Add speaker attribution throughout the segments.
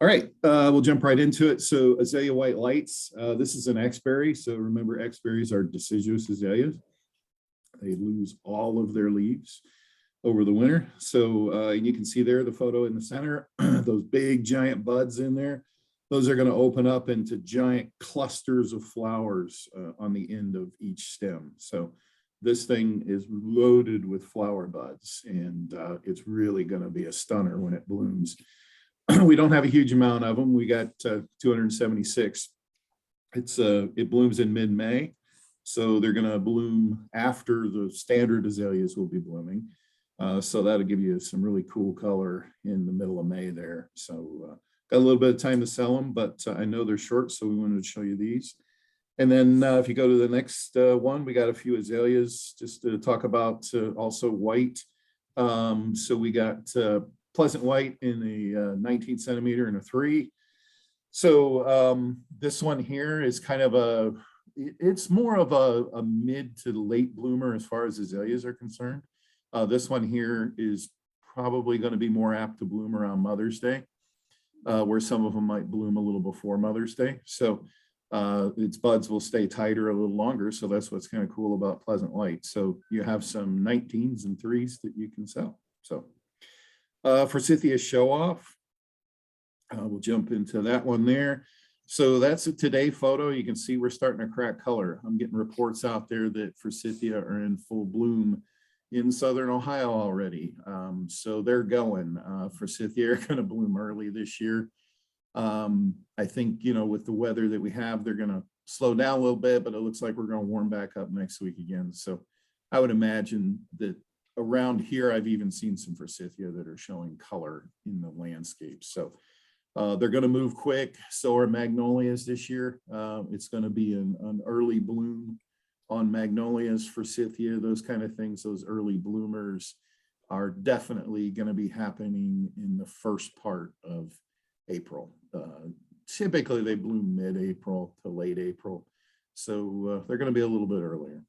Speaker 1: All right, we'll jump right into it. So azalea white lights, this is an X-berry. So remember, X-berries are deciduous azaleas. They lose all of their leaves over the winter. So you can see there the photo in the center, those big giant buds in there. Those are going to open up into giant clusters of flowers on the end of each stem. So this thing is loaded with flower buds, and it's really going to be a stunner when it blooms. We don't have a huge amount of them. We got 276. It blooms in mid-May, so they're going to bloom after the standard azaleas will be blooming. So that'll give you some really cool color in the middle of May there. So got a little bit of time to sell them, but I know they're short, so we wanted to show you these. And then if you go to the next one, we got a few azaleas just to talk about, also white. So we got Pleasant White in a 19 centimeter and a 3. So this one here is kind of it's more of a mid to late bloomer as far as azaleas are concerned. This one here is probably going to be more apt to bloom around Mother's Day, where some of them might bloom a little before Mother's Day. So its buds will stay tighter a little longer. So that's what's kind of cool about Pleasant White. So you have some 19s and 3s that you can sell. So Forsythia Show Off, we'll jump into that one there. So that's a today photo. You can see we're starting to crack color. I'm getting reports out there that Forsythia are in full bloom in Southern Ohio already. So they're going. Forsythia are going to bloom early this year. I think, with the weather that we have, they're going to slow down a little bit, but it looks like we're going to warm back up next week again. So I would imagine that around here, I've even seen some Forsythia that are showing color in the landscape. So they're going to move quick. So are magnolias this year. It's going to be an early bloom on magnolias, Forsythia, those kind of things. Those early bloomers are definitely going to be happening in the first part of April. Typically, they bloom mid-April to late April. So they're going to be a little bit earlier.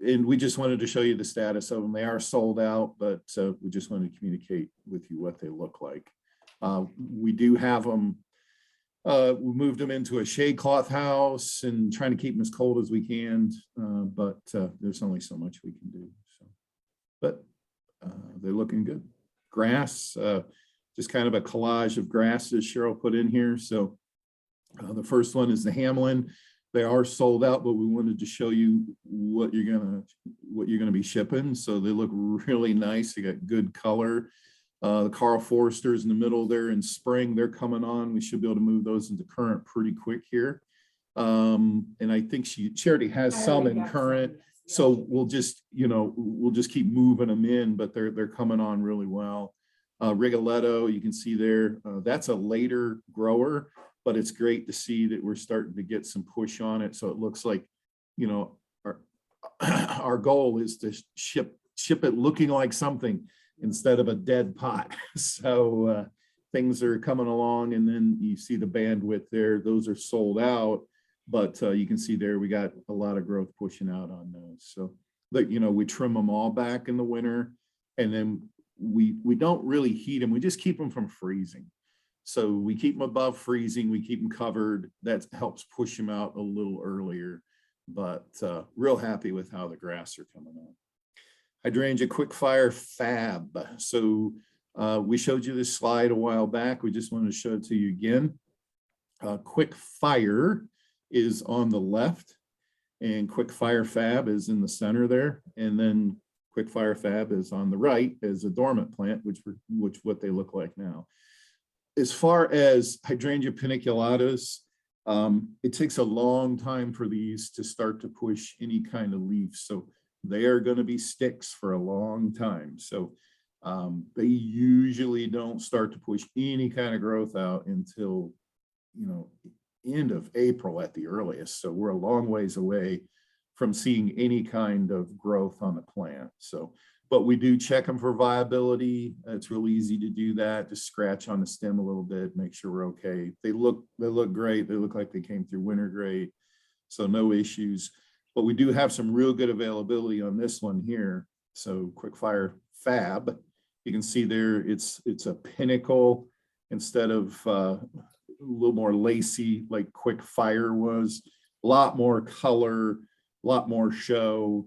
Speaker 1: And we just wanted to show you the status of them. They are sold out, but we just wanted to communicate with you what they look like. We do have them. We moved them into a shade cloth house and trying to keep them as cold as we can, but there's only so much we can do. So, but they're looking good. Grass, just kind of a collage of grasses Cheryl put in here. So the first one is the Hamlin. They are sold out, but we wanted to show you what you're gonna be shipping. So they look really nice. They got good color. The Carl Foresters in the middle there in spring, they're coming on. We should be able to move those into current pretty quick here. And I think she already has some in current. So we'll just keep moving them in, but they're coming on really well. Rigoletto, you can see there, that's a later grower, but it's great to see that we're starting to get some push on it. So it looks like, our goal is to ship it looking like something instead of a dead pot. So things are coming along, and then you see the bandwidth there. Those are sold out, but you can see there we got a lot of growth pushing out on those. So, but we trim them all back in the winter, and then we don't really heat them. We just keep them from freezing. So we keep them above freezing. We keep them covered. That helps push them out a little earlier. But real happy with how the grass are coming on. Hydrangea Quickfire Fab. So we showed you this slide a while back. We just wanted to show it to you again. Quickfire is on the left, and Quickfire Fab is in the center there. And then Quickfire Fab is on the right as a dormant plant, which what they look like now. As far as Hydrangea paniculatus, it takes a long time for these to start to push any kind of leaf. So they are going to be sticks for a long time. So they usually don't start to push any kind of growth out until, end of April at the earliest. So we're a long ways away from seeing any kind of growth on the plant. So, but we do check them for viability. It's really easy to do that. Just scratch on the stem a little bit, make sure we're okay. They look great. They look like they came through winter great. So no issues. But we do have some real good availability on this one here. So Quickfire Fab, you can see there, it's a pinnacle instead of a little more lacy, like quick fire was. A lot more color, a lot more show.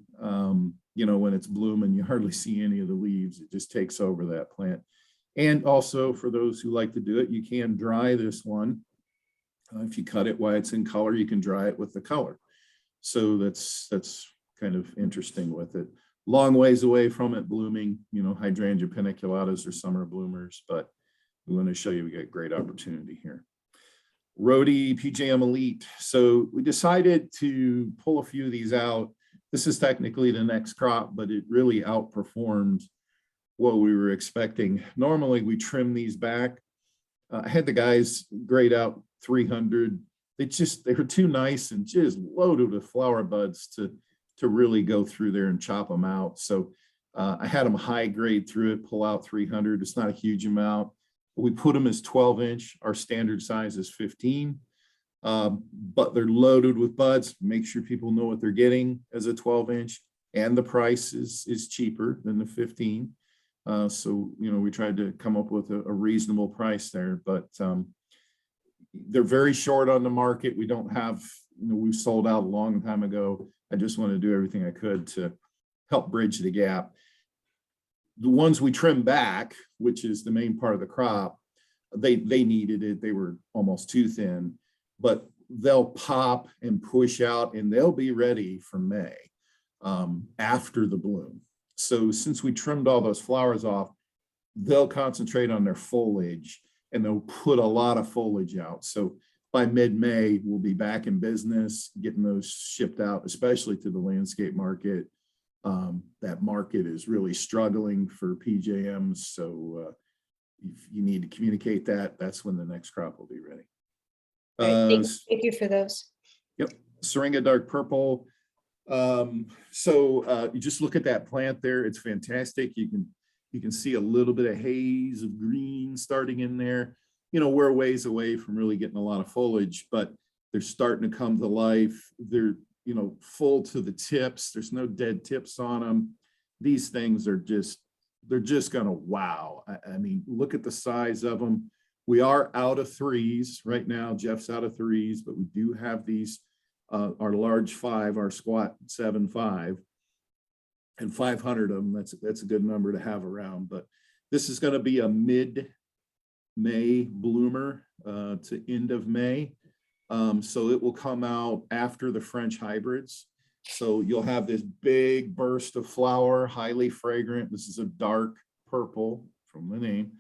Speaker 1: You know, when it's blooming, you hardly see any of the leaves. It just takes over that plant. And also, for those who like to do it, you can dry this one. If you cut it while it's in color, you can dry it with the color. So that's kind of interesting with it. Long ways away from it blooming. You know, hydrangea paniculatas are summer bloomers, but we want to show you we got great opportunity here. Rhodie PJM Elite. So we decided to pull a few of these out. This is technically the next crop, but it really outperformed what we were expecting. Normally we trim these back. I had the guys grade out 300. They were too nice and just loaded with flower buds to really go through there and chop them out. So I had them high grade through it, pull out 300. It's not a huge amount. We put them as 12-inch. Our standard size is 15, but they're loaded with buds. Make sure people know what they're getting as a 12-inch, and the price is cheaper than the 15. So, you know, we tried to come up with a reasonable price there, but they're very short on the market. We don't have, you know, we sold out a long time ago. I just want to do everything I could to help bridge the gap. The ones we trimmed back, which is the main part of the crop, they needed it. They were almost too thin, but they'll pop and push out and they'll be ready for May after the bloom. So since we trimmed all those flowers off, they'll concentrate on their foliage and they'll put a lot of foliage out. So by mid-May, we'll be back in business, getting those shipped out, especially to the landscape market. That market is really struggling for PJMs. So if you need to communicate that, that's when the next crop will be ready.
Speaker 2: Thank you for those.
Speaker 1: Yep, Syringa dark purple. So you just look at that plant there. It's fantastic. You can see a little bit of haze of green starting in there. You know, we're a ways away from really getting a lot of foliage, but they're starting to come to life. They're, you know, full to the tips. There's no dead tips on them. These things are just, they're just gonna wow. I mean, look at the size of them. We are out of threes right now. Jeff's out of threes, but we do have these, our large 5, our squat 7.5, and 500 of them. That's a good number to have around. But this is going to be a mid-May bloomer to end of May. So it will come out after the French hybrids. So you'll have this big burst of flower, highly fragrant. This is a dark purple from the name.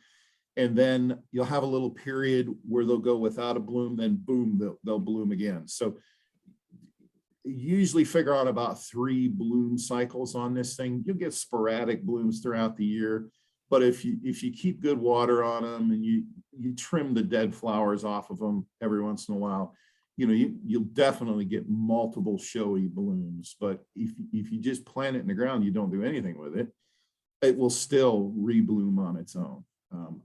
Speaker 1: And then you'll have a little period where they'll go without a bloom, then boom, they'll bloom again. So usually figure out about 3 bloom cycles on this thing. You'll get sporadic blooms throughout the year, but if you keep good water on them and you trim the dead flowers off of them every once in a while, you know, you'll definitely get multiple showy blooms. But if you just plant it in the ground, you don't do anything with it, it will still rebloom on its own.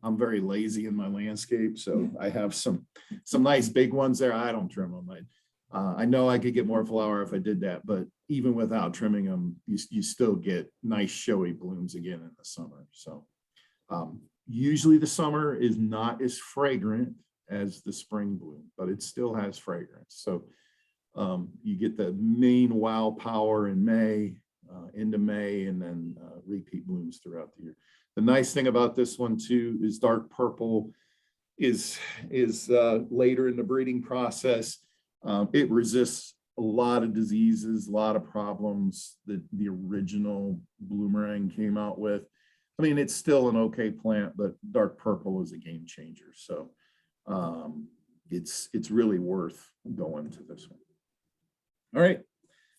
Speaker 1: I'm very lazy in my landscape, so I have some nice big ones there. I don't trim them. I know I could get more flower if I did that, but even without trimming them, you still get nice showy blooms again in the summer. So usually the summer is not as fragrant as the spring bloom, but it still has fragrance. So you get the main wow power in May, into May, and then repeat blooms throughout the year. The nice thing about this one too is dark purple is later in the breeding process. It resists a lot of diseases, a lot of problems that the original bloomerang came out with. I mean, it's still an okay plant, but dark purple is a game changer. So it's really worth going to this one. All right,